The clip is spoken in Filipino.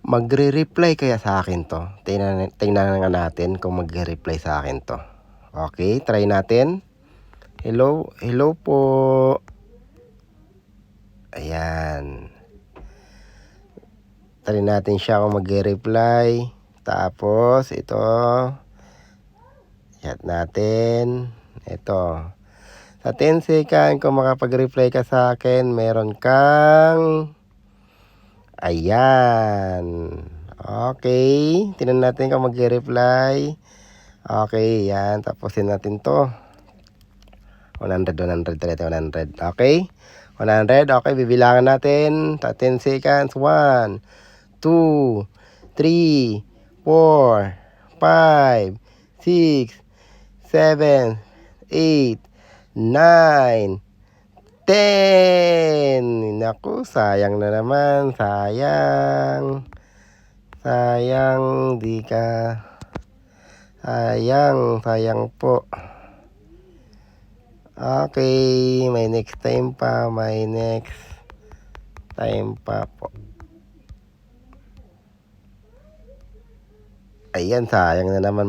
Magre-reply kaya sa akin 'to? Tingnan nga natin kung magre-reply sa akin 'to. Okay, try natin. Hello, hello po. Ayan. Try natin siya kung magre-reply. Tapos ito, chat natin. Ito. Sa 10 second kung makapag-reply ka sa akin, meron kang ayan. Okay, tingnan natin kung magre-reply. Okay, yan. Tapusin natin to. 100, 100, 100. Okay? 100. Okay, bibilangan natin. 10 seconds. 1, 2, 3, 4, 5, 6, 7, 8, 9, 10. Naku, sayang na naman. Sayang. Sayang, di ka. Sayang po. Okay, may next time pa. May next time pa po. Ayan, sayang na naman.